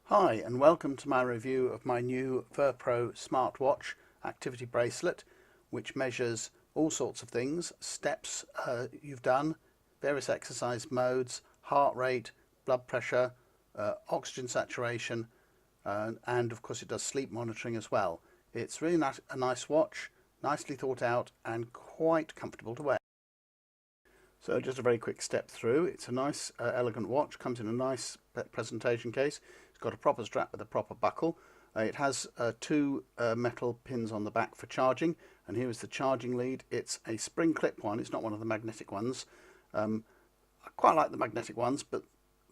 Hi and welcome to my review of my new Verpro Smartwatch activity bracelet, which measures all sorts of things: steps you've done, various exercise modes, heart rate, blood pressure, oxygen saturation, and of course it does sleep monitoring as well. It's really a nice watch, nicely thought out and quite comfortable to wear. So just a very quick step through. It's a nice elegant watch, comes in a nice presentation case. It's got a proper strap with a proper buckle. It has two metal pins on the back for charging, and here is the charging lead. It's a spring clip one, it's not one of the magnetic ones. I quite like the magnetic ones, but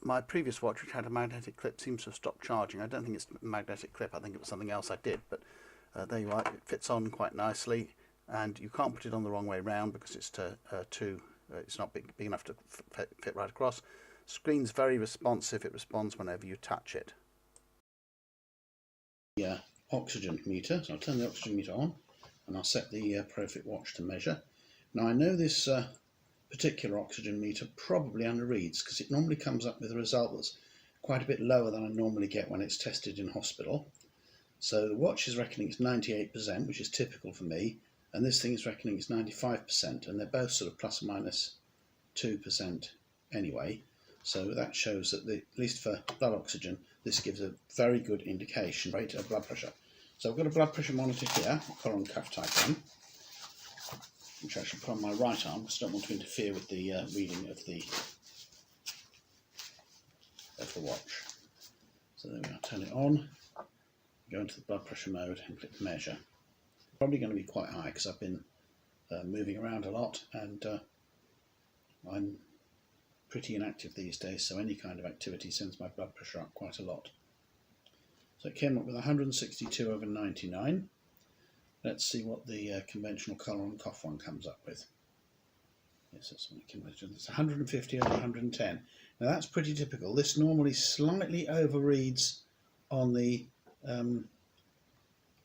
my previous watch, which had a magnetic clip, seems to have stopped charging. I don't think it's a magnetic clip, I think it was something else I did, but there you are. It fits on quite nicely, and you can't put it on the wrong way round because it's it's not big enough to fit right across. Screen's very responsive, it responds whenever you touch it. The oxygen meter, so I'll turn the oxygen meter on and I'll set the Profit watch to measure. Now I know this particular oxygen meter probably underreads because it normally comes up with a result that's quite a bit lower than I normally get when it's tested in hospital. So the watch is reckoning it's 98%, which is typical for me, and this thing is reckoning it's 95%, and they're both sort of plus or minus 2% anyway. So that shows that at least for blood oxygen, this gives a very good indication rate of blood pressure. So I've got a blood pressure monitor here, a collar and cuff type one, which I should put on my right arm because I don't want to interfere with the reading of the watch. So there we are, turn it on, go into the blood pressure mode and click measure. Probably going to be quite high because I've been moving around a lot, and I'm pretty inactive these days, so any kind of activity sends my blood pressure up quite a lot. So it came up with 162/99. Let's see what the conventional collar and cuff one comes up with. Yes, that's what it came with. It's 150/110. Now that's pretty typical. This normally slightly overreads on the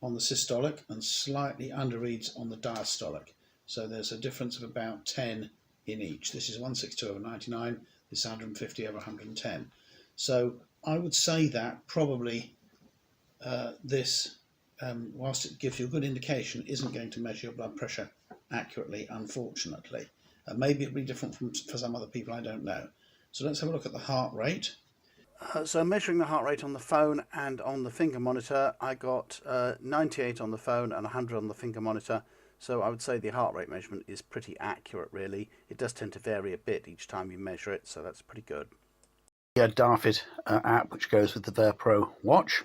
systolic and slightly underreads on the diastolic. So there's a difference of about 10 in each. This is 162/99, this is 150/110. So I would say that probably this, whilst it gives you a good indication, isn't going to measure your blood pressure accurately, unfortunately. Maybe it'll be different for some other people, I don't know. So let's have a look at the heart rate. So measuring the heart rate on the phone and on the finger monitor, I got 98 on the phone and 100 on the finger monitor. So I would say the heart rate measurement is pretty accurate, really. It does tend to vary a bit each time you measure it, so that's pretty good. The Darfit app, which goes with the Verpro watch.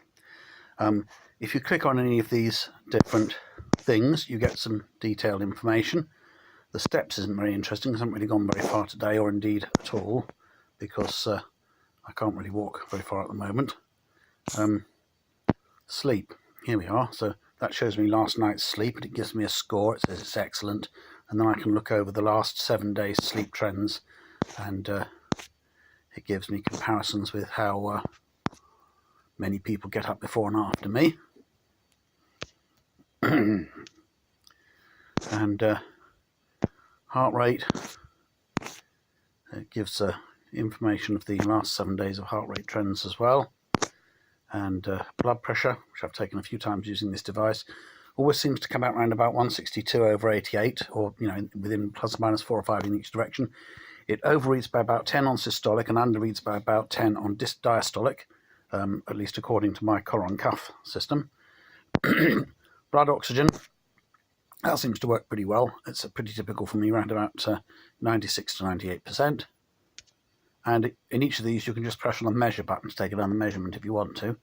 If you click on any of these different things, you get some detailed information. The steps isn't very interesting because I haven't really gone very far today, or indeed at all, because I can't really walk very far at the moment. Sleep, here we are. So that shows me last night's sleep, and it gives me a score. It says it's excellent, and then I can look over the last 7 days sleep trends, and it gives me comparisons with how many people get up before and after me. And heart rate, it gives information of the last 7 days of heart rate trends as well. And blood pressure, which I've taken a few times using this device, always seems to come out around about 162/88, or within plus or minus 4 or 5 in each direction. It overreads by about 10 on systolic and underreads by about 10 on diastolic, at least according to my collar and cuff system. Blood oxygen, that seems to work pretty well. It's pretty typical for me, around about 96 to 98%. And in each of these, you can just press on the measure button to take it down the measurement if you want to.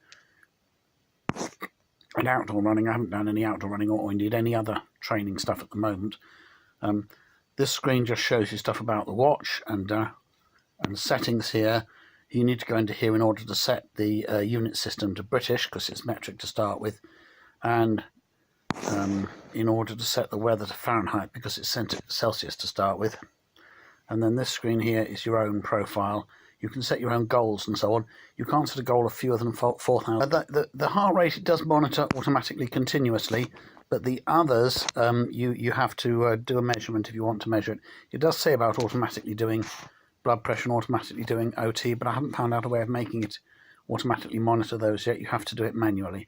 And outdoor running, I haven't done any outdoor running or indeed any other training stuff at the moment. This screen just shows you stuff about the watch and settings here. You need to go into here in order to set the unit system to British, because it's metric to start with, and in order to set the weather to Fahrenheit, because it's set to Celsius to start with. And then this screen here is your own profile. You can set your own goals and so on. You can't set a goal of fewer than 4,000. The heart rate, it does monitor automatically continuously, but the others, you have to do a measurement if you want to measure it. It does say about automatically doing blood pressure and automatically doing OT, but I haven't found out a way of making it automatically monitor those yet. You have to do it manually.